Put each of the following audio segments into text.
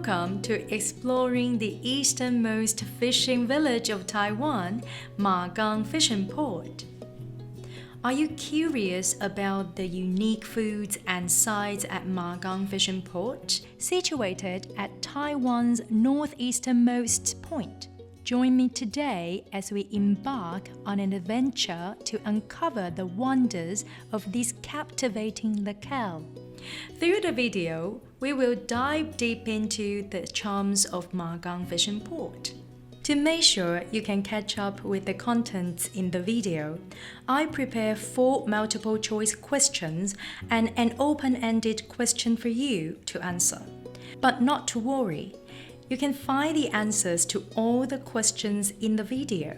Welcome to exploring the easternmost fishing village of Taiwan, Magang Fishing Port. Are you curious about the unique foods and sights at Magang Fishing Port, situated at Taiwan's northeasternmost point? Join me today as we embark on an adventure to uncover the wonders of this captivating locale. Through the video, we will dive deep into the charms of Magang Fishing Port. To make sure you can catch up with the contents in the video, I prepare 4 multiple-choice questions and an open-ended question for you to answer. But not to worry, you can find the answers to all the questions in the video.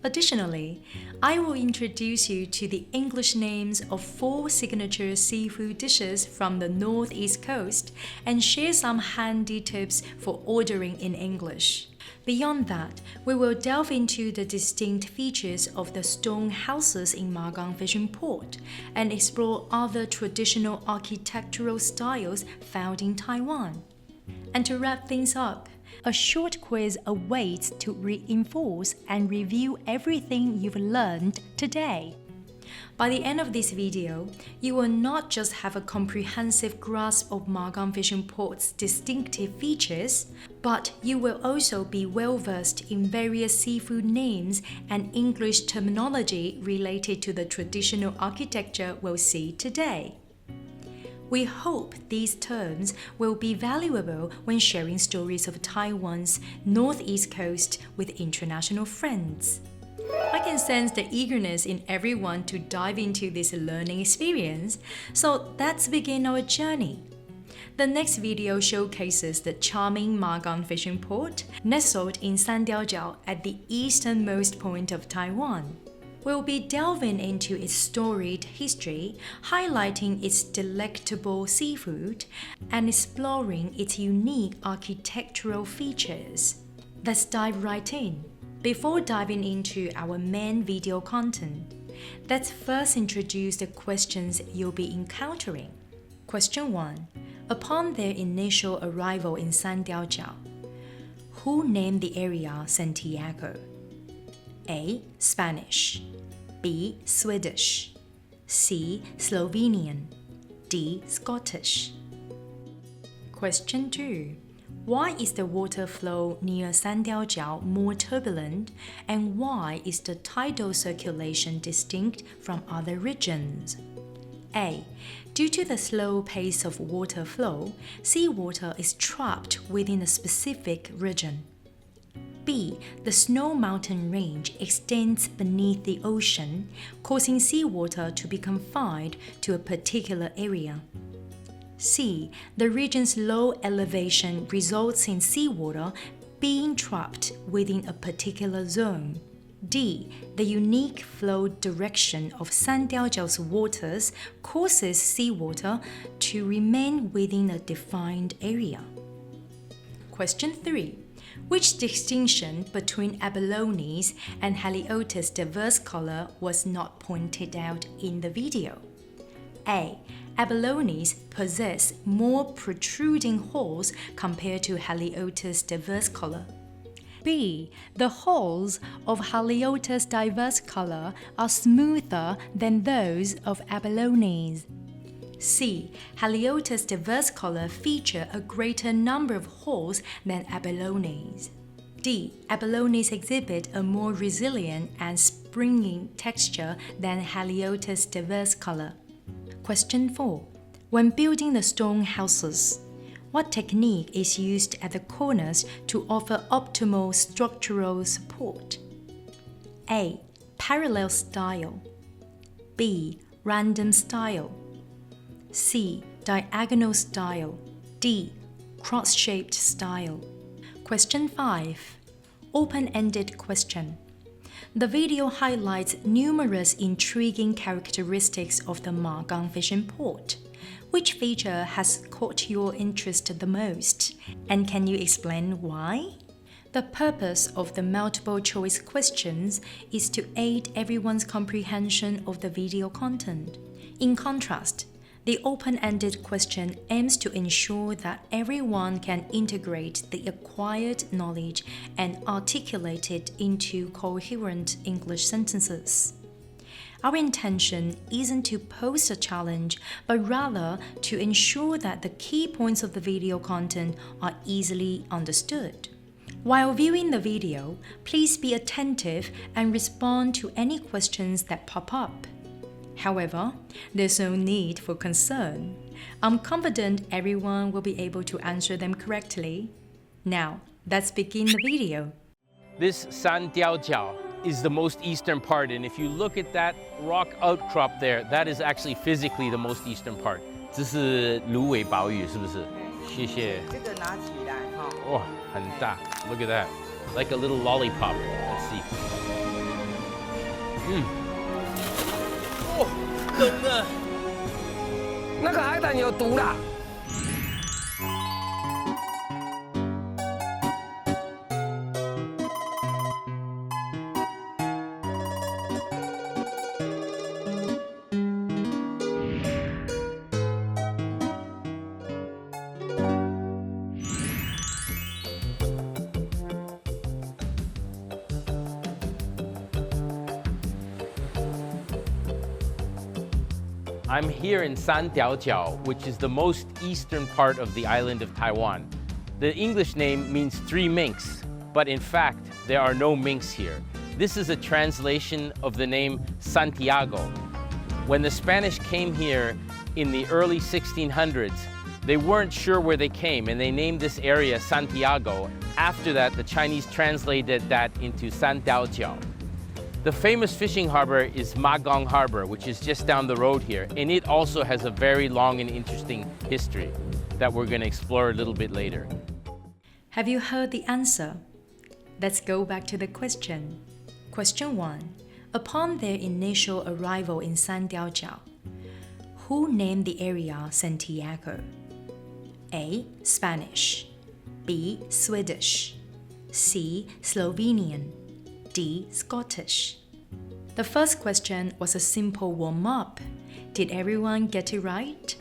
Additionally, I will introduce you to the English names of 4 signature seafood dishes from the Northeast Coast and share some handy tips for ordering in English. Beyond that, we will delve into the distinct features of the stone houses in Magang Fishing Port and explore other traditional architectural styles found in Taiwan. And to wrap things up, a short quiz awaits to reinforce and review everything you've learned today. By the end of this video, you will not just have a comprehensive grasp of Magang Fishing Port's distinctive features, but you will also be well-versed in various seafood names and English terminology related to the traditional architecture we'll see today. We hope these terms will be valuable when sharing stories of Taiwan's northeast coast with international friends. I can sense the eagerness in everyone to dive into this learning experience, so let's begin our journey. The next video showcases the charming Magang Fishing Port, nestled in Sandiaojiao at the easternmost point of Taiwan. We'll be delving into its storied history, highlighting its delectable seafood, and exploring its unique architectural features. Let's dive right in. Before diving into our main video content, let's first introduce the questions you'll be encountering. Question 1. Upon their initial arrival in Sandiaojiao, who named the area Santiago? A. Spanish, B. Swedish, C. Slovenian, D. Scottish. Question 2. Why is the water flow near Sandiaojiao more turbulent, and why is the tidal circulation distinct from other regions? A. Due to the slow pace of water flow, seawater is trapped within a specific region. B. The snow mountain range extends beneath the ocean, causing seawater to be confined to a particular area. C. The region's low elevation results in seawater being trapped within a particular zone. D. The unique flow direction of Sandiaojiao's waters causes seawater to remain within a defined area. Question 3. Which distinction between abalones and Haliotis diverse color was not pointed out in the video? A. Abalones possess more protruding holes compared to Haliotis diverse color. B. The holes of Haliotis diverse color are smoother than those of abalones. C. Haliotis diverse color feature a greater number of holes than abalones. D. Abalones exhibit a more resilient and springy texture than Haliotis diverse color. Question 4. When building the stone houses, what technique is used at the corners to offer optimal structural support? A. Parallel style, B. Random style, C. Diagonal style, D. Cross-shaped style. Question 5. Open-ended question. The video highlights numerous intriguing characteristics of the Magang Fishing Port. Which feature has caught your interest the most, and can you explain why? The purpose of the multiple-choice questions is to aid everyone's comprehension of the video content. In contrast, The open-ended question aims to ensure that everyone can integrate the acquired knowledge and articulate it into coherent English sentences. Our intention isn't to pose a challenge, but rather to ensure that the key points of the video content are easily understood. While viewing the video, please be attentive and respond to any questions that pop up. However, there's no need for concern. I'm confident everyone will be able to answer them correctly. Now, let's begin the video. This Sandiaojiao is the most eastern part, and if you look at that rock outcrop there, that is actually physically the most eastern part. 这是芦苇鮑鱼，是不是？谢谢。这个拿起来哈。哇，很大。Look at that, like a little lollipop. Let's see. 冷的。那个海胆有毒啦。I'm here in Sandiaojiao, which is the most eastern part of the island of Taiwan. The English name means three minks, but in fact, there are no minks here. This is a translation of the name Santiago. When the Spanish came here in the early 1600s, they weren't sure where they came, and they named this area Santiago. After that, the Chinese translated that into Sandiaojiao. The famous fishing harbor is Magang Harbor, which is just down the road here, and it also has a very long and interesting history that we're going to explore a little bit later. Have you heard the answer? Let's go back to the question. Question 1. Upon their initial arrival in Sandiaojiao, who named the area Santiago? A. Spanish, B. Swedish, C. Slovenian, D. Scottish. The first question was a simple warm-up. Did everyone get it right?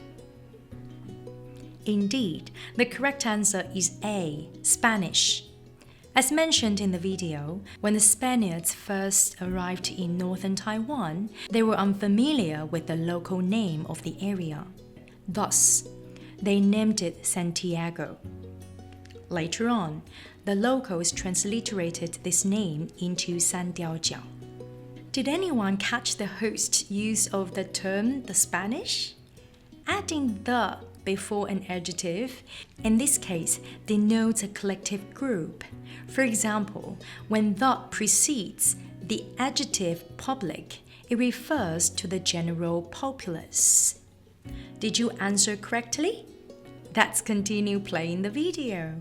Indeed, the correct answer is A. Spanish. As mentioned in the video, when the Spaniards first arrived in northern Taiwan, they were unfamiliar with the local name of the area. Thus, they named it Santiago. Later on, the locals transliterated this name into Sandiaojiao. Did anyone catch the host's use of the term the Spanish? Adding the before an adjective, in this case, denotes a collective group. For example, when the precedes the adjective public, it refers to the general populace. Did you answer correctly? Let's continue playing the video.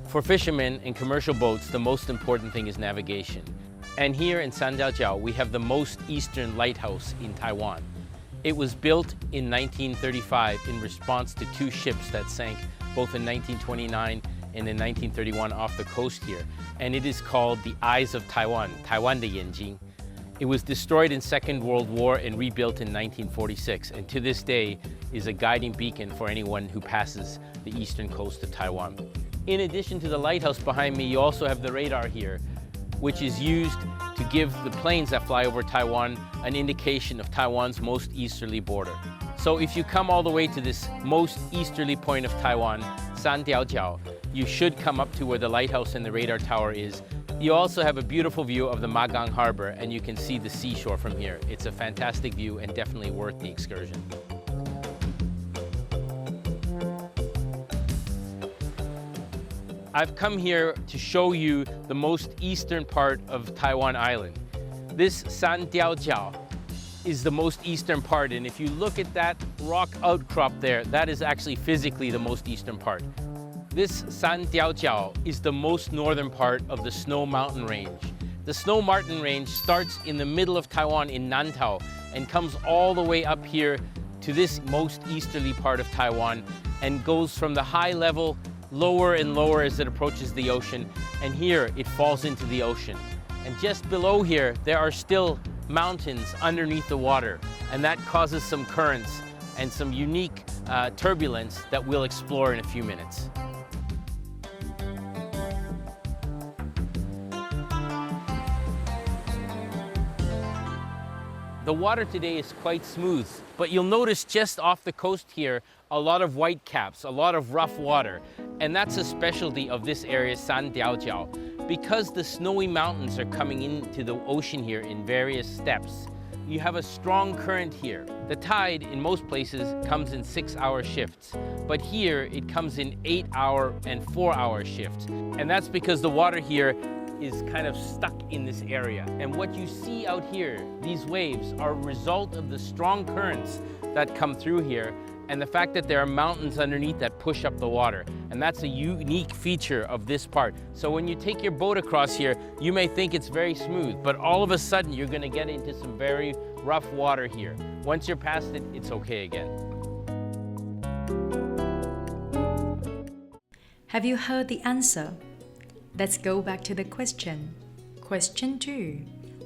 For fishermen and commercial boats, the most important thing is navigation. And here in Sandiaojiao, we have the most eastern lighthouse in Taiwan. It was built in 1935 in response to two ships that sank both in 1929 and in 1931 off the coast here. And it is called the Eyes of Taiwan, Taiwan de Yanjing. It was destroyed in Second World War and rebuilt in 1946, and to this day is a guiding beacon for anyone who passes the eastern coast of Taiwan. In addition to the lighthouse behind me, you also have the radar here, which is used to give the planes that fly over Taiwan an indication of Taiwan's most easterly border. So if you come all the way to this most easterly point of Taiwan, Sandiaojiao, you should come up to where the lighthouse and the radar tower is. You also have a beautiful view of the Magang Harbor, and you can see the seashore from here. It's a fantastic view and definitely worth the excursion. I've come here to show you the most eastern part of Taiwan Island. This Sandiaojiao is the most eastern part, and if you look at that rock outcrop there, that is actually physically the most eastern part. This Sandiaojiao is the most northern part of the Snow Mountain Range. The Snow Mountain Range starts in the middle of Taiwan in Nantao and comes all the way up here to this most easterly part of Taiwan and goes from the high level lower and lower as it approaches the ocean, and here it falls into the ocean. And just below here, there are still mountains underneath the water, and that causes some currents and some unique turbulence that we'll explore in a few minutes. The water today is quite smooth, but you'll notice just off the coast here, a lot of whitecaps, a lot of rough water. And that's a specialty of this area, Sandiaojiao. Because the snowy mountains are coming into the ocean here in various steps, you have a strong current here. The tide in most places comes in 6-hour shifts, but here it comes in 8-hour and 4-hour shifts. And that's because the water here is kind of stuck in this area. And what you see out here, these waves, are a result of the strong currents that come through here and the fact that there are mountains underneath that push up the water. And that's a unique feature of this part. So when you take your boat across here, you may think it's very smooth, but all of a sudden you're gonna get into some very rough water here. Once you're past it, it's okay again. Have you heard the answer? Let's go back to the question. Question 2.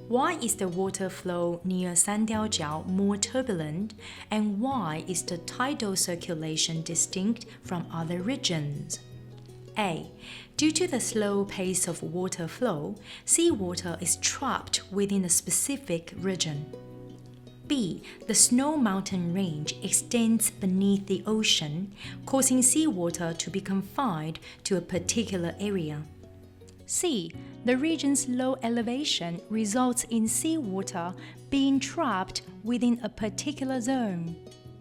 Why is the water flow near Sandiaojiao more turbulent, and why is the tidal circulation distinct from other regions? A. Due to the slow pace of water flow, seawater is trapped within a specific region. B. The snow mountain range extends beneath the ocean, causing seawater to be confined to a particular area. C. The region's low elevation results in seawater being trapped within a particular zone.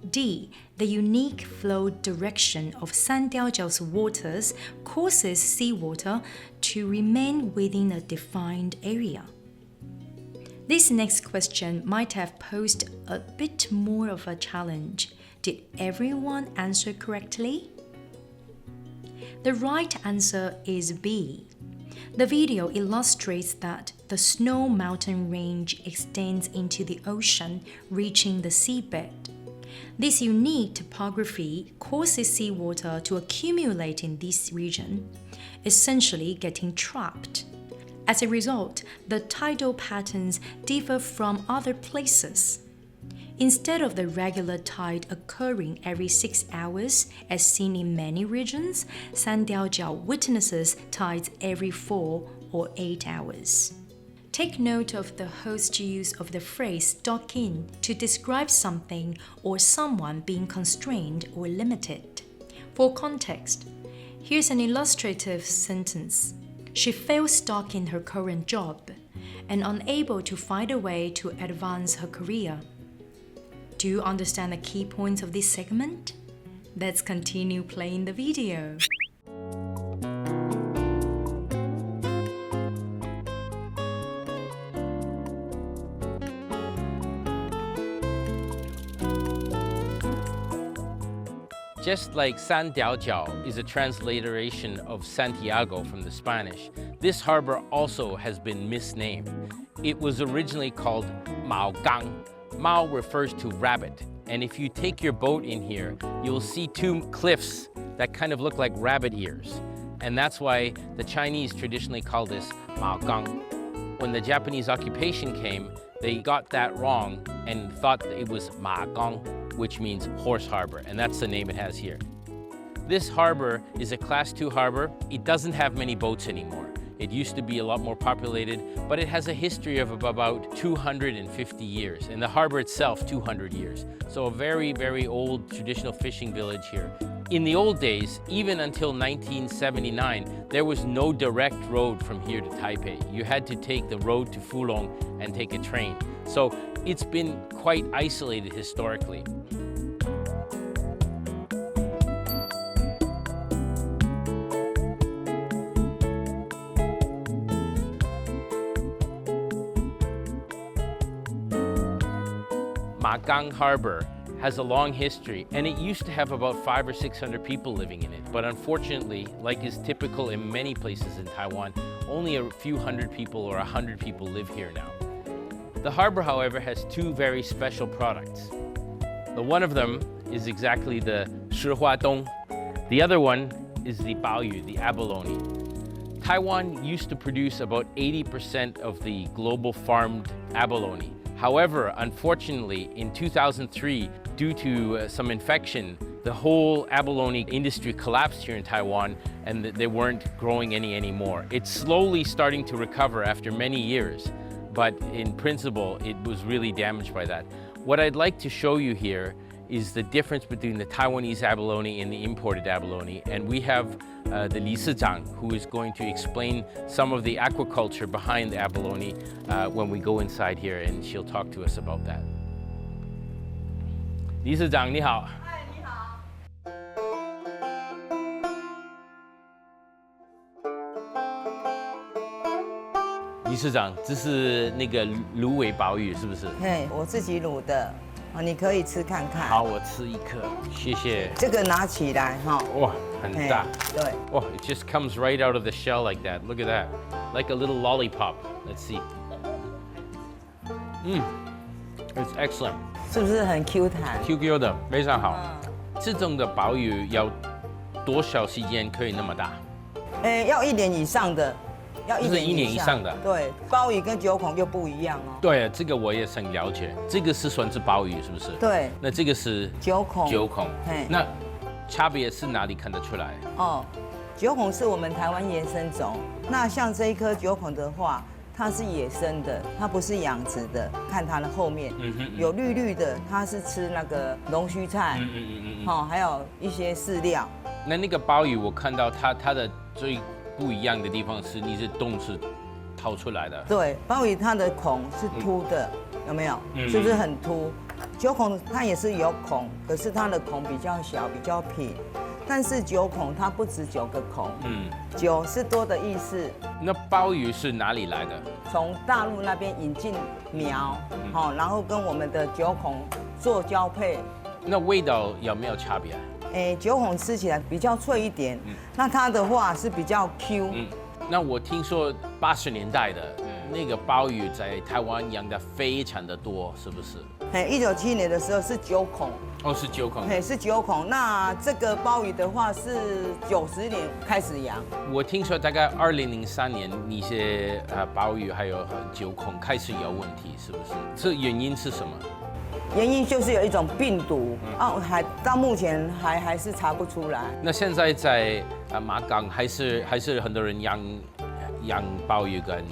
D. The unique flow direction of Sandiaojiao's waters causes seawater to remain within a defined area. This next question might have posed a bit more of a challenge. Did everyone answer correctly? The right answer is B. The video illustrates that the snow mountain range extends into the ocean, reaching the seabed. This unique topography causes seawater to accumulate in this region, essentially getting trapped. As a result, the tidal patterns differ from other places. Instead of the regular tide occurring every 6 hours, as seen in many regions, Sandiaojiao witnesses tides every 4 or 8 hours. Take note of the host's use of the phrase "stock in" to describe something or someone being constrained or limited. For context, here's an illustrative sentence. She feels stuck in her current job and unable to find a way to advance her career. Do you understand the key points of this segment? Let's continue playing the video. Just like Sandiaojiao is a transliteration of Santiago from the Spanish, this harbor also has been misnamed. It was originally called Magang. Mao refers to rabbit, and if you take your boat in here, you'll see 2 cliffs that kind of look like rabbit ears. And that's why the Chinese traditionally call this Magang. When the Japanese occupation came, they got that wrong and thought it was Magang, which means horse harbor, and that's the name it has here. This harbor is a Class 2 harbor. It doesn't have many boats anymore. It used to be a lot more populated, but it has a history of about 250 years, and the harbor itself 200 years. So a very, very old traditional fishing village here. In the old days, even until 1979, there was no direct road from here to Taipei. You had to take the road to Fulong and take a train. So it's been quite isolated historically. Magang Harbor has a long history, and it used to have about 500 or 600 people living in it. But unfortunately, like is typical in many places in Taiwan, only a few hundred people or 100 people live here now. The harbor, however, has 2 very special products. One of them is exactly the 石花冬. The other one is the 鮑鱼, the abalone. Taiwan used to produce about 80% of the global farmed abalone. However, unfortunately, in 2003, due to some infection, the whole abalone industry collapsed here in Taiwan, and they weren't growing any anymore. It's slowly starting to recover after many years, but in principle, it was really damaged by that. What I'd like to show you here is the difference between the Taiwanese abalone and the imported abalone, and we have the Li Sizhang, who is going to explain some of the aquaculture behind the abalone when we go inside here, and she'll talk to us about that. Li Sizhang, 你好。嗨，你好。理事长，这是那个芦苇鮑鱼，是不是？嘿，我自己卤的，你可以吃看看。好，我吃一颗，谢谢。这个拿起来哈，哇，很大。对。哇 it just comes right out of the shell like that. Look at that, like a little lollipop. Let's see. It's excellent. 是不是很 Q 弹 ？QQ 的，非常好。这种的鮑鱼要多少时间可以那么大？要1年以上的。要1年以上的。对，鮑鱼跟九孔又不一样哦。对，这个我也很了解。这个是算是鮑鱼，是不是？对。那这个是九孔。九孔。那差别是哪里看得出来？哦，九孔是我们台湾野生种。那像这一颗九孔的话，它是野生的，它不是养殖的。看它的后面，有绿绿的，它是吃那个龙须菜，还有一些饲料。那个鮑鱼，我看到它的最不一样的地方是，你是洞是掏出来的。对，鮑鱼它的孔是凸的，有没有？是不是很凸？九孔它也是有孔，可是它的孔比较小，比较平。但是九孔它不止9个孔，九是多的意思。那鮑鱼是哪里来的？从大陆那边引进苗，然后跟我们的九孔做交配。那味道有没有差别？九孔吃起来比较脆一点，那它的话是比较 Q。那我听说80年代的那个鮑鱼在台湾养的非常的多，是不是？1977年的时候是9孔。哦，是9孔。是9孔。那这个鮑鱼的话是90年开始养。我听说大概2003年那些鮑鱼还有9孔开始有问题，是不是？这原因是什么？原因就是有一种病毒还到目前还是查不出来。那现在在马港还是很多人养鮑鱼跟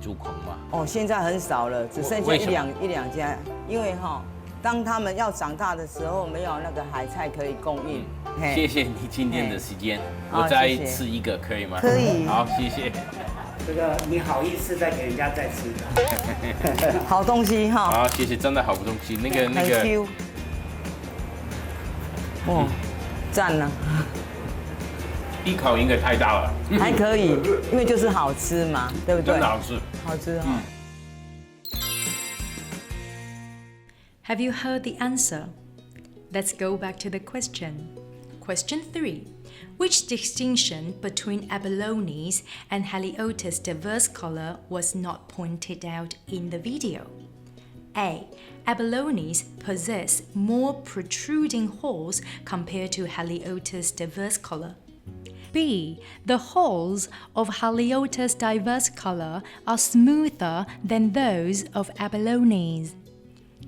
猪孔吗？哦，现在很少了，只剩下一两家。因为当他们要长大的时候，没有那个海菜可以供应。谢谢你今天的时间，我再吃一个可以吗？可以。好，谢谢。这个你好意思再给人家再吃的？好东西哈。好，谢谢，真的好东西。那个。很 Q。哦，赞了。一口应该太大了。还可以，因为就是好吃嘛，对不对？真的好吃。好吃哈。Have you heard the answer? Let's go back to the question. Question 3. Which distinction between abalones and Haliotis diverse color was not pointed out in the video? A. Abalones possess more protruding holes compared to Haliotis diverse color. B. The holes of Haliotis diverse color are smoother than those of abalones.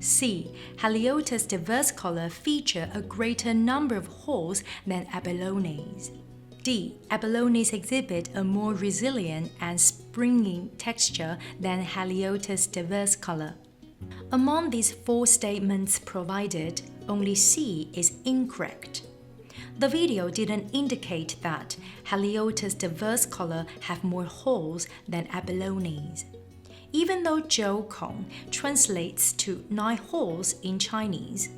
C. Haliotis diverse color feature a greater number of holes than abalones. D. Abalones exhibit a more resilient and springy texture than Haliotis diverse color. Among these 4 statements provided, only C is incorrect. The video didn't indicate that Haliotis diverse color have more holes than abalones. Even though Zhou Kong translates to 9 holes in Chinese,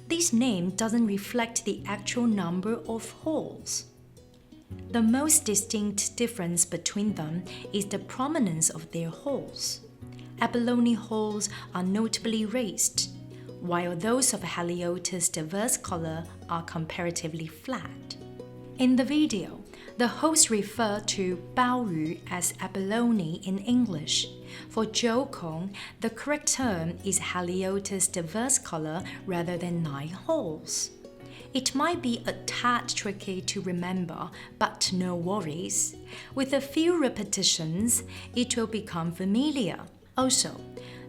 this name doesn't reflect the actual number of holes. The most distinct difference between them is the prominence of their holes. Abalone holes are notably raised, while those of Haliotis diverse color are comparatively flat. In the video, The hosts refer to 鲍鱼 as abalone in English. For jiukong, the correct term is Haliotis diverse color rather than 9 holes. It might be a tad tricky to remember, but no worries. With a few repetitions, it will become familiar. Also,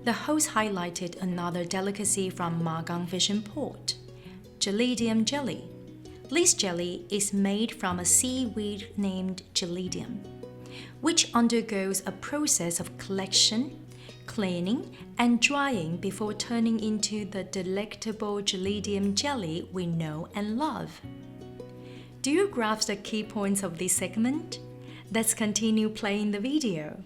the host highlighted another delicacy from Magang Fishing Port, Gelidium jelly. This jelly is made from a seaweed named Gelidium, which undergoes a process of collection, cleaning, and drying before turning into the delectable Gelidium jelly we know and love. Do you grasp the key points of this segment? Let's continue playing the video.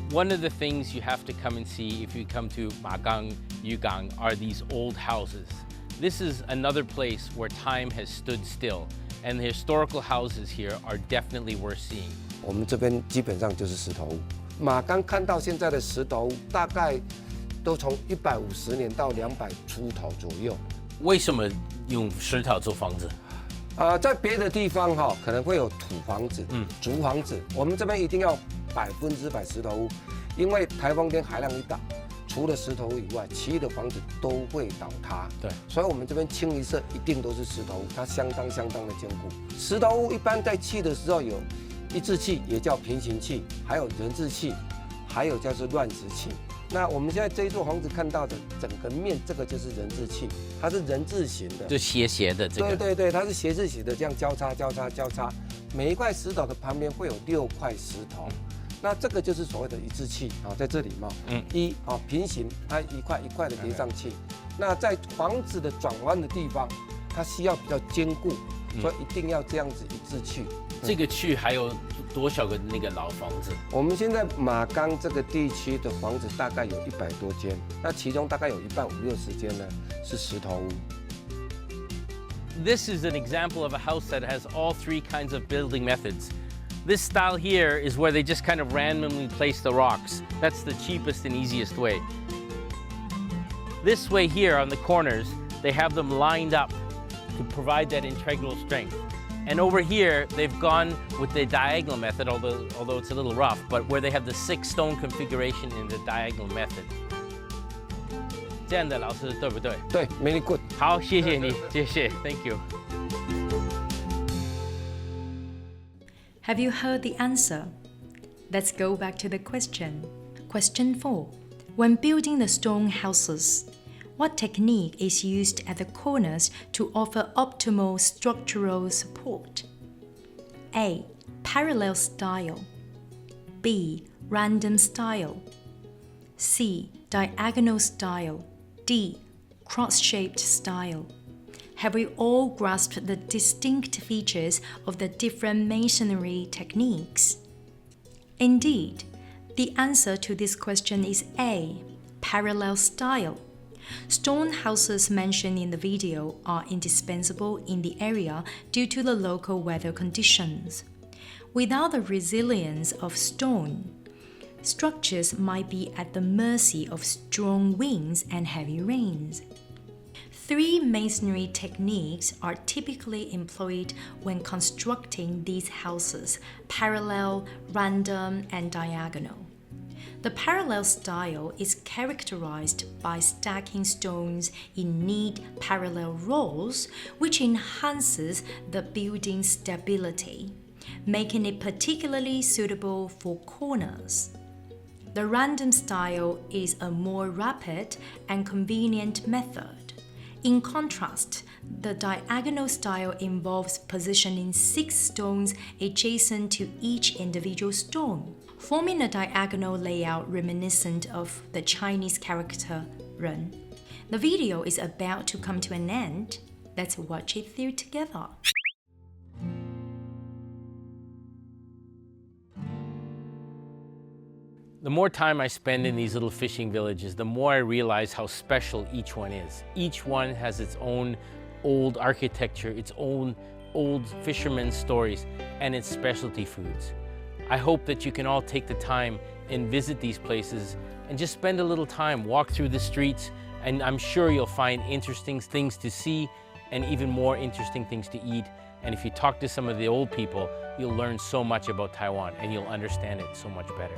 One of the things you have to come and see if you come to Magang Yugang are these old houses. This is another place where time has stood still, and the historical houses here are definitely worth seeing. 我们这边基本上就是石头屋。马刚看到现在的石头屋，大概都从150年到200出头左右。为什么用石头做房子？在别的地方可能会有土房子、竹房子，我们这边一定要100%石头屋，因为台风天海浪一打，除了石头屋以外，其余的房子都会倒塌。对，所以我们这边清一色一定都是石头屋，它相当的坚固。石头屋一般在砌的时候有一字砌，也叫平行砌，还有人字砌，还有叫做乱石砌。那我们现在这一座房子看到的整个面，这个就是人字砌，它是人字形的，就斜斜的这个。对，它是斜字形的，这样交叉。每一块石头的旁边会有6块石头，那这个就是所谓的一字砌在这里嘛，平行，它一块一块的叠上去。那在房子的转弯的地方，它需要比较坚固，所以一定要这样子一字砌。这个区还有多少个那个老房子？我们现在马岗这个地区的房子大概有100多间，那其中大概有一半50-60间呢是石头屋。This is an example of a house that has all 3 kinds of building methods. This style here is where they just kind of randomly place the rocks. That's the cheapest and easiest way. This way here on the corners, they have them lined up to provide that integral strength. And over here, they've gone with the diagonal method, although it's a little rough, but where they have the 6-stone configuration in the diagonal method. 这样的老师对不对？对 ，very good。好，谢谢你，谢谢 ，Thank you。 Have you heard the answer? Let's go back to the question. Question 4. When building the stone houses, what technique is used at the corners to offer optimal structural support? A. Parallel style. B. Random style. C. Diagonal style. D. Cross-shaped style. Have we all grasped the distinct features of the different masonry techniques? Indeed, the answer to this question is A. Parallel style. Stone houses mentioned in the video are indispensable in the area due to the local weather conditions. Without the resilience of stone, structures might be at the mercy of strong winds and heavy rains. 3 masonry techniques are typically employed when constructing these houses: parallel, random, and diagonal. The parallel style is characterized by stacking stones in neat parallel rows, which enhances the building's stability, making it particularly suitable for corners. The random style is a more rapid and convenient method. In contrast, the diagonal style involves positioning 6 stones adjacent to each individual stone, forming a diagonal layout reminiscent of the Chinese character Ren. The video is about to come to an end. Let's watch it through together. The more time I spend in these little fishing villages, the more I realize how special each one is. Each one has its own old architecture, its own old fishermen's stories, and its specialty foods. I hope that you can all take the time and visit these places and just spend a little time, walk through the streets, and I'm sure you'll find interesting things to see and even more interesting things to eat. And if you talk to some of the old people, you'll learn so much about Taiwan and you'll understand it so much better.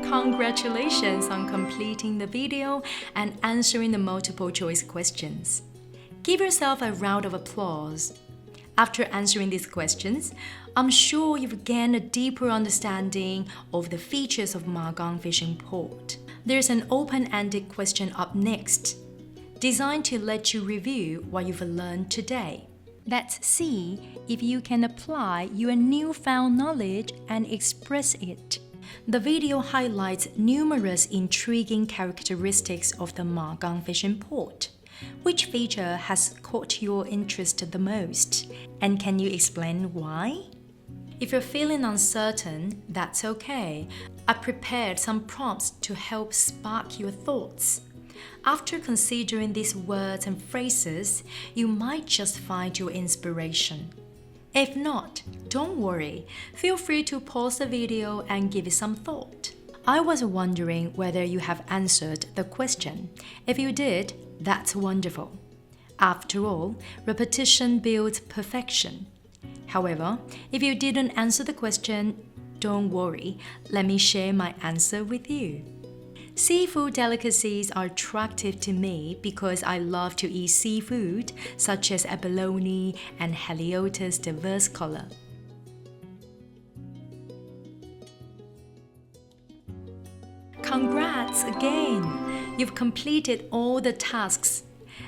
Congratulations on completing the video and answering the multiple choice questions. Give yourself a round of applause. After answering these questions, I'm sure you've gained a deeper understanding of the features of Magang Fishing Port. There's an open-ended question up next, designed to let you review what you've learned today. Let's see if you can apply your newfound knowledge and express it. The video highlights numerous intriguing characteristics of the Magang Fishing Port. Which feature has caught your interest the most? And can you explain why? If you're feeling uncertain, that's okay. I prepared some prompts to help spark your thoughts. After considering these words and phrases, you might just find your inspiration. If not, don't worry. Feel free to pause the video and give it some thought. I was wondering whether you have answered the question. If you did, that's wonderful. After all, repetition builds perfection. However, if you didn't answer the question, don't worry. Let me share my answer with you. Seafood delicacies are attractive to me because I love to eat seafood such as abalone and Haliotis diverse color. Congrats again! You've completed all the tasks,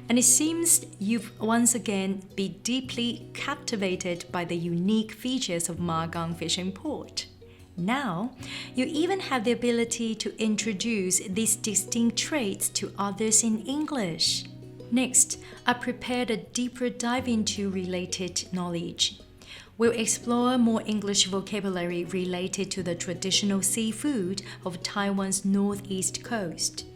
and it seems you've once again been deeply captivated by the unique features of Magang Fishing Port. Now, you even have the ability to introduce these distinct traits to others in English. Next, I prepared a deeper dive into related knowledge. We'll explore more English vocabulary related to the traditional seafood of Taiwan's northeast coast.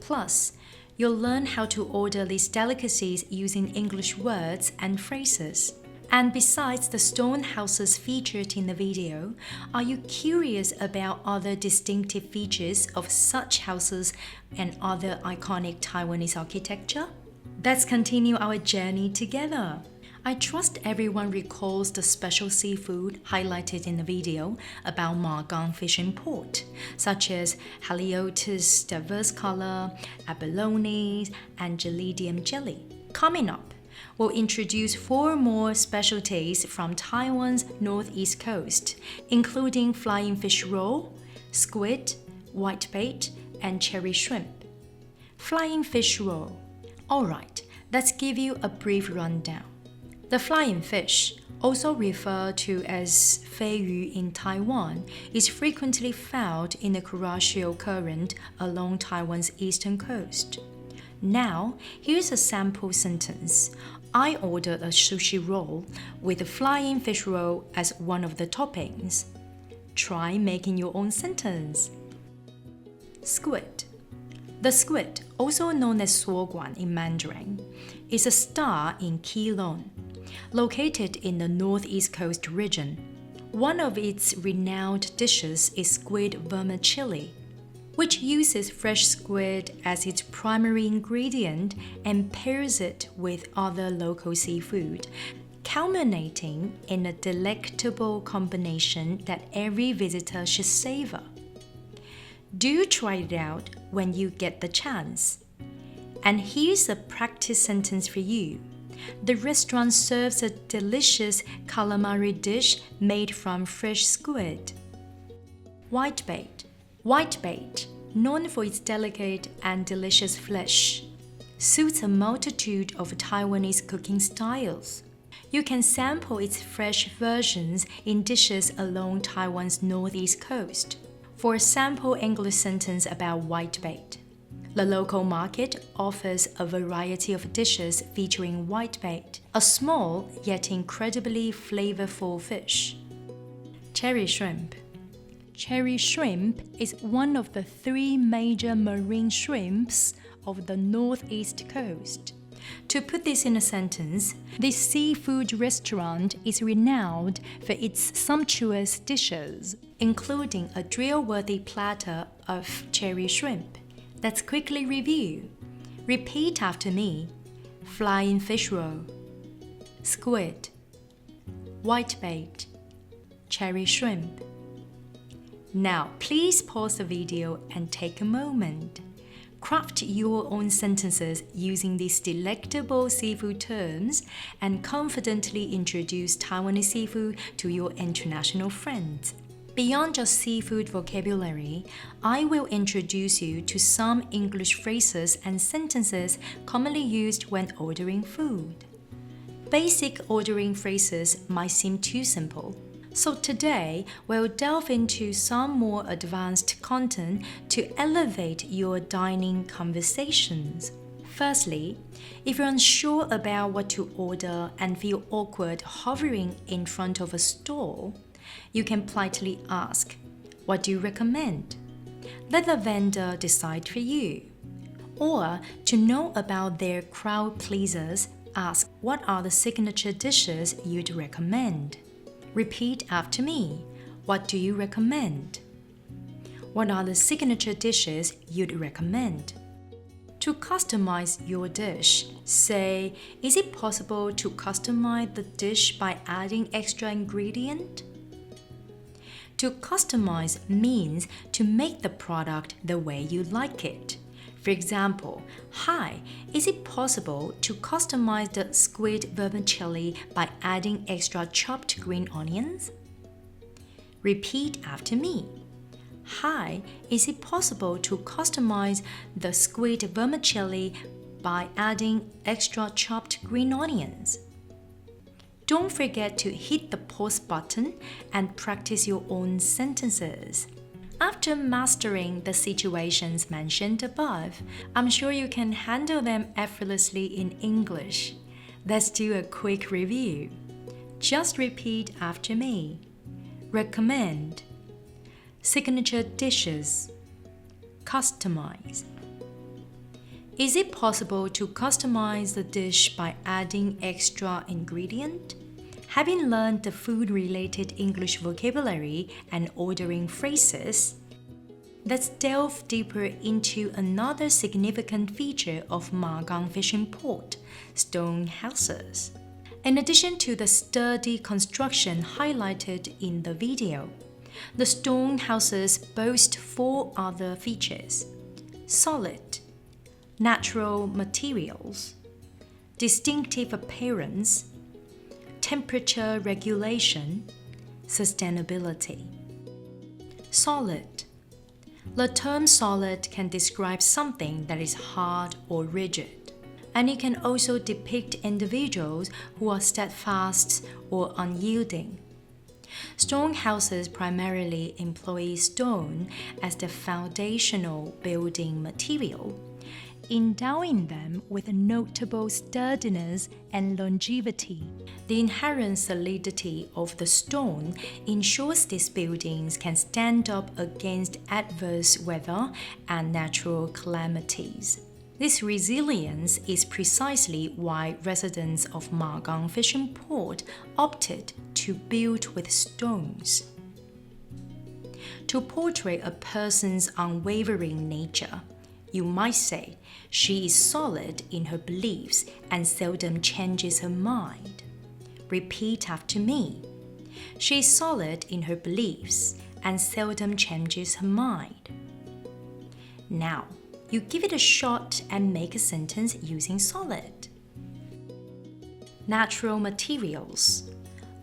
Plus, you'll learn how to order these delicacies using English words and phrases. And besides the stone houses featured in the video, are you curious about other distinctive features of such houses and other iconic Taiwanese architecture? Let's continue our journey together. I trust everyone recalls the special seafood highlighted in the video about Magang Fishing Port, such as Haliotis diverse color, abalone, and gelidium jelly. Coming up, we'll introduce 4 more specialties from Taiwan's northeast coast, including flying fish roll, squid, whitebait, and cherry shrimp. Flying fish roll. Alright, let's give you a brief rundown. The flying fish, also referred to as feiyu in Taiwan, is frequently found in the Kurashio Current along Taiwan's eastern coast. Now, here's a sample sentence. I ordered a sushi roll with a flying fish roll as one of the toppings. Try making your own sentence. Squid. The squid, also known as suoguan in Mandarin, is a star in Keelung, located in the northeast coast region. One of its renowned dishes is squid vermicelli, which uses fresh squid as its primary ingredient and pairs it with other local seafood, culminating in a delectable combination that every visitor should savor. Do try it out when you get the chance. And here's a practice sentence for you. The restaurant serves a delicious calamari dish made from fresh squid. Whitebait. Whitebait, known for its delicate and delicious flesh, suits a multitude of Taiwanese cooking styles. You can sample its fresh versions in dishes along Taiwan's northeast coast. For a sample English sentence about whitebait, the local market offers a variety of dishes featuring whitebait, a small yet incredibly flavorful fish. Cherry shrimp. Cherry shrimp is one of the 3 major marine shrimps of the northeast coast. To put this in a sentence, this seafood restaurant is renowned for its sumptuous dishes, including a drill-worthy platter of cherry shrimp. Let's quickly review. Repeat after me. Flying fish roll, squid, whitebait, cherry shrimp. Now, please pause the video and take a moment. Craft your own sentences using these delectable seafood terms and confidently introduce Taiwanese seafood to your international friends. Beyond just seafood vocabulary, I will introduce you to some English phrases and sentences commonly used when ordering food. Basic ordering phrases might seem too simple. So today, we'll delve into some more advanced content to elevate your dining conversations. Firstly, if you're unsure about what to order and feel awkward hovering in front of a stall, you can politely ask, "What do you recommend?" Let the vendor decide for you. Or, to know about their crowd pleasers, ask, "What are the signature dishes you'd recommend?" Repeat after me. What do you recommend? What are the signature dishes you'd recommend? To customize your dish, say, "Is it possible to customize the dish by adding extra ingredient?" To customize means to make the product the way you like it. For example, "Hi, is it possible to customize the squid vermicelli by adding extra chopped green onions?" Repeat after me. "Hi, is it possible to customize the squid vermicelli by adding extra chopped green onions?" Don't forget to hit the pause button and practice your own sentences. After mastering the situations mentioned above, I'm sure you can handle them effortlessly in English. Let's do a quick review. Just repeat after me. Recommend. Signature dishes. Customize. Is it possible to customize the dish by adding extra ingredient? Having learned the food-related English vocabulary and ordering phrases, let's delve deeper into another significant feature of Magang Fishing Port, stone houses. In addition to the sturdy construction highlighted in the video, the stone houses boast 4 other features: solid, natural materials, distinctive appearance, temperature regulation, sustainability. Solid. The term solid can describe something that is hard or rigid, and it can also depict individuals who are steadfast or unyielding. Stone houses primarily employ stone as the foundational building material, endowing them with a notable sturdiness and longevity. The inherent solidity of the stone ensures these buildings can stand up against adverse weather and natural calamities. This resilience is precisely why residents of Magang Fishing Port opted to build with stones. To portray a person's unwavering nature, you might say, "She is solid in her beliefs and seldom changes her mind." Repeat after me. She is solid in her beliefs and seldom changes her mind. Now, you give it a shot and make a sentence using solid. Natural materials.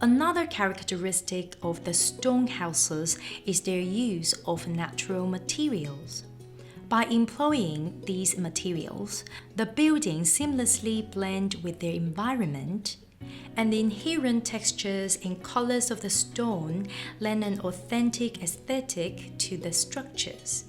Another characteristic of the stone houses is their use of natural materials. By employing these materials, the buildings seamlessly blend with their environment, and the inherent textures and colors of the stone lend an authentic aesthetic to the structures.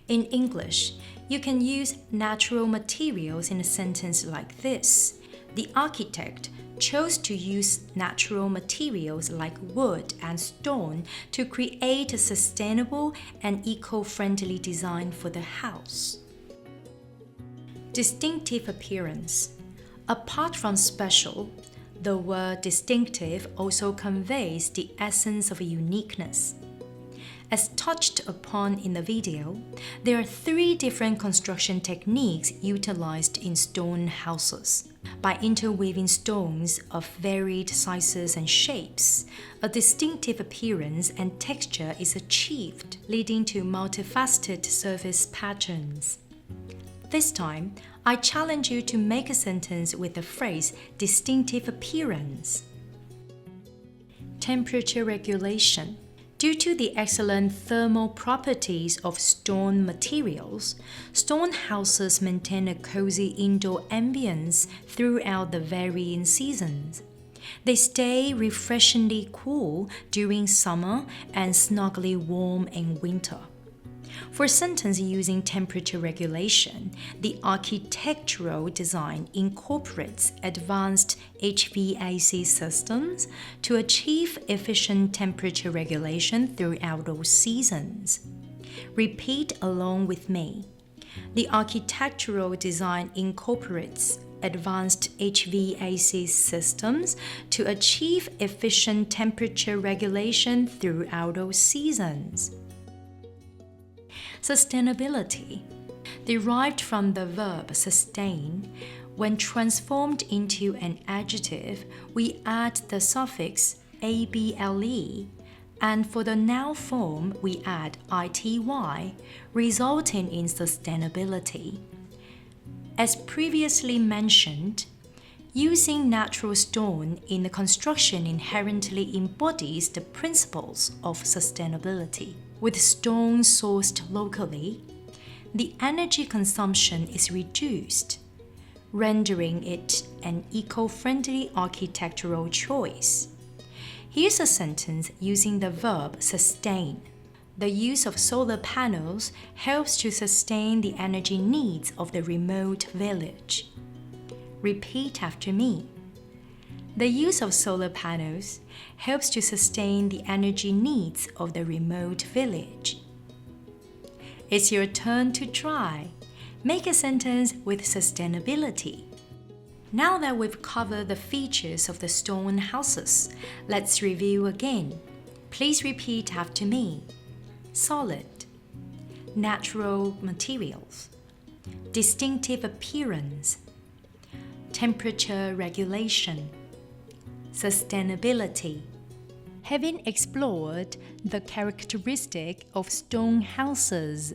In English, you can use natural materials in a sentence like this: "The architect chose to use natural materials like wood and stone to create a sustainable and eco-friendly design for the house." Distinctive appearance. Apart from special, the word distinctive also conveys the essence of uniqueness. As touched upon in the video, there are 3 different construction techniques utilized in stone houses. By interweaving stones of varied sizes and shapes, a distinctive appearance and texture is achieved, leading to multifaceted surface patterns. This time, I challenge you to make a sentence with the phrase distinctive appearance. Temperature regulation. Due to the excellent thermal properties of stone materials, stone houses maintain a cozy indoor ambience throughout the varying seasons. They stay refreshingly cool during summer and snugly warm in winter. For a sentence using temperature regulation, the architectural design incorporates advanced HVAC systems to achieve efficient temperature regulation throughout all seasons. Repeat along with me. The architectural design incorporates advanced HVAC systems to achieve efficient temperature regulation throughout all seasons. Sustainability. Derived from the verb sustain, when transformed into an adjective, we add the suffix able, and for the noun form, we add ity, resulting in sustainability. As previously mentioned, using natural stone in the construction inherently embodies the principles of sustainability. With stone sourced locally, the energy consumption is reduced, rendering it an eco-friendly architectural choice. Here's a sentence using the verb sustain. The use of solar panels helps to sustain the energy needs of the remote village. Repeat after me. The use of solar panels helps to sustain the energy needs of the remote village. It's your turn to try. Make a sentence with sustainability. Now that we've covered the features of the stone houses, let's review again. Please repeat after me. Solid, natural materials, distinctive appearance, temperature regulation, sustainability. Having explored the characteristic of stone houses,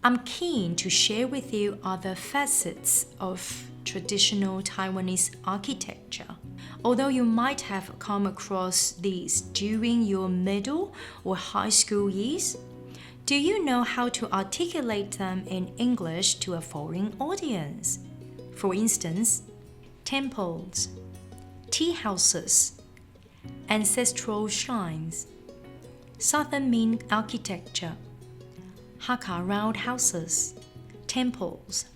I'm keen to share with you other facets of traditional Taiwanese architecture. Although you might have come across these during your middle or high school years, do you know how to articulate them in English to a foreign audience? For instance, temples, tea houses, ancestral shrines, Southern Ming architecture, Hakka round houses, temples.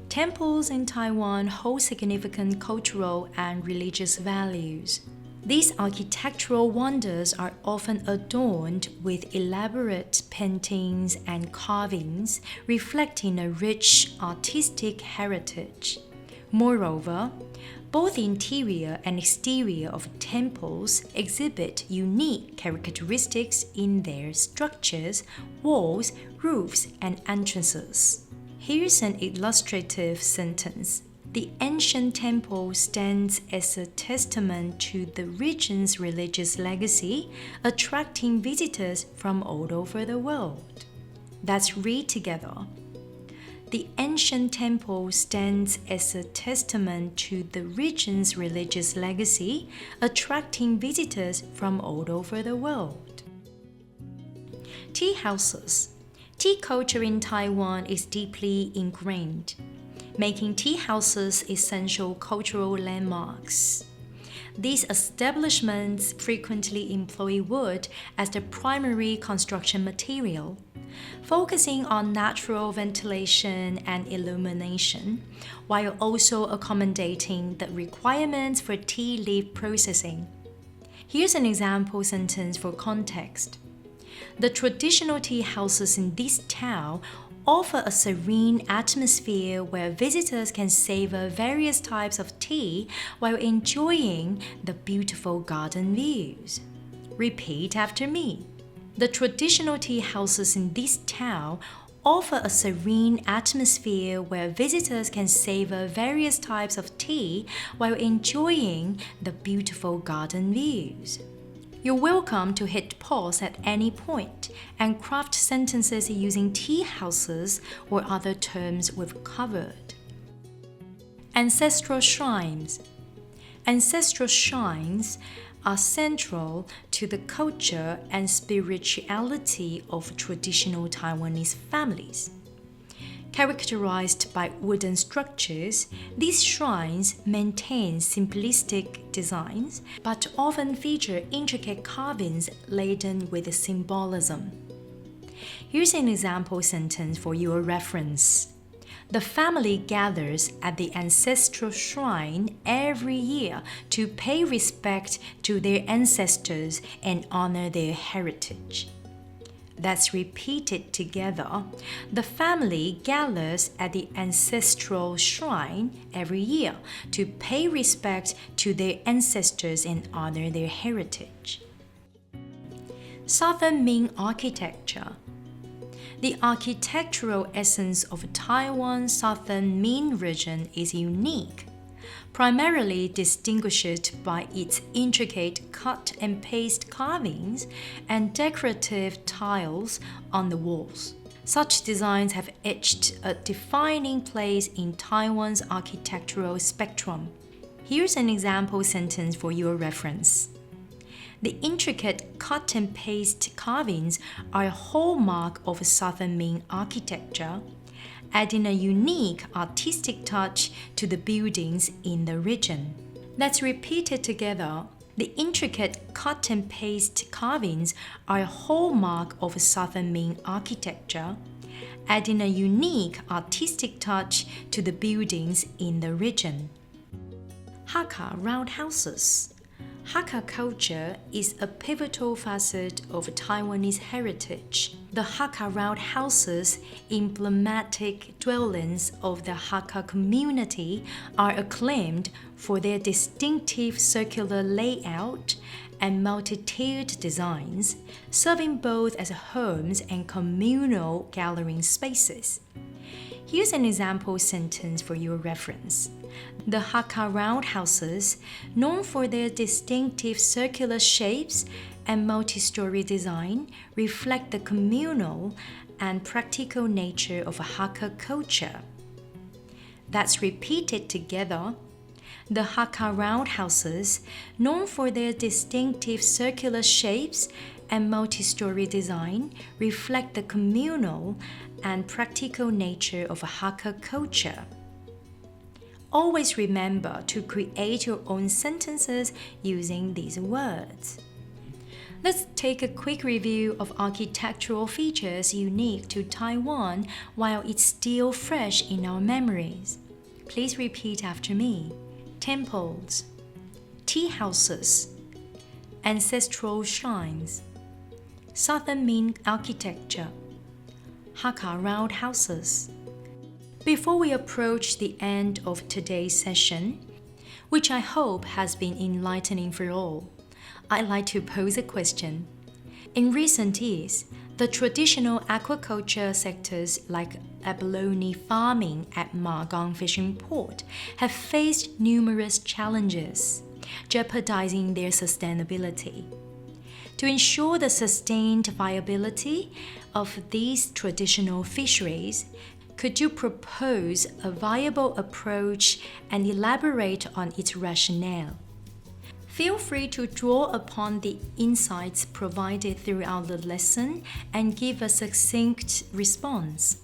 Temples in Taiwan hold significant cultural and religious values. These architectural wonders are often adorned with elaborate paintings and carvings, reflecting a rich artistic heritage. Moreover, both interior and exterior of temples exhibit unique characteristics in their structures, walls, roofs, and entrances. Here's an illustrative sentence. The ancient temple stands as a testament to the region's religious legacy, attracting visitors from all over the world. Let's read together. The ancient temple stands as a testament to the region's religious legacy, attracting visitors from all over the world. Tea houses. Tea culture in Taiwan is deeply ingrained, making tea houses essential cultural landmarks. These establishments frequently employ wood as the primary construction material, focusing on natural ventilation and illumination, while also accommodating the requirements for tea leaf processing. Here's an example sentence for context. The traditional tea houses in this town offer a serene atmosphere where visitors can savor various types of tea while enjoying the beautiful garden views. Repeat after me. The traditional tea houses in this town offer a serene atmosphere where visitors can savor various types of tea while enjoying the beautiful garden views. You're welcome to hit pause at any point and craft sentences using tea houses or other terms we've covered. Ancestral shrines. Ancestral shrines are central to the culture and spirituality of traditional Taiwanese families. Characterized by wooden structures, these shrines maintain simplistic designs but often feature intricate carvings laden with symbolism. Here's an example sentence for your reference. The family gathers at the ancestral shrine every year to pay respect to their ancestors and honor their heritage. Let's repeat it together. The family gathers at the ancestral shrine every year to pay respect to their ancestors and honor their heritage. Southern Ming architecture. The architectural essence of Taiwan's southern Ming region is unique, primarily distinguished by its intricate cut-and-paste carvings and decorative tiles on the walls. Such designs have etched a defining place in Taiwan's architectural spectrum. Here's an example sentence for your reference. The intricate cut-and-paste carvings are a hallmark of Southern Ming architecture, adding a unique artistic touch to the buildings in the region. Let's repeat it together. The intricate cut-and-paste carvings are a hallmark of Southern Ming architecture, adding a unique artistic touch to the buildings in the region. Hakka roundhouses. Hakka culture is a pivotal facet of Taiwanese heritage. The Hakka roundhouses, emblematic dwellings of the Hakka community, are acclaimed for their distinctive circular layout and multi-tiered designs, serving both as homes and communal gathering spaces. Here's an example sentence for your reference. The Hakka roundhouses, known for their distinctive circular shapes and multi-story design, reflect the communal and practical nature of Hakka culture. Let's repeat it together. The Hakka roundhouses, known for their distinctive circular shapes and multi-story design, reflect the communal and practical nature of Hakka culture. Always remember to create your own sentences using these words. Let's take a quick review of architectural features unique to Taiwan while it's still fresh in our memories. Please repeat after me. Temples, tea houses, ancestral shrines, Southern Ming architecture, Hakka roundhouses. Before we approach the end of today's session, which I hope has been enlightening for all, I'd like to pose a question. In recent years, the traditional aquaculture sectors like abalone farming at Magang Fishing Port have faced numerous challenges, jeopardizing their sustainability. To ensure the sustained viability of these traditional fisheries, could you propose a viable approach and elaborate on its rationale? Feel free to draw upon the insights provided throughout the lesson and give a succinct response.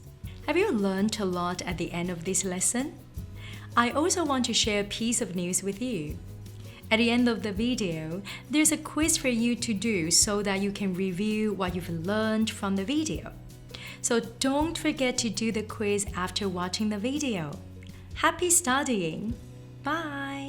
Have you learned a lot at the end of this lesson? I also want to share a piece of news with you. At the end of the video, there's a quiz for you to do so that you can review what you've learned from the video. So don't forget to do the quiz after watching the video. Happy studying! Bye!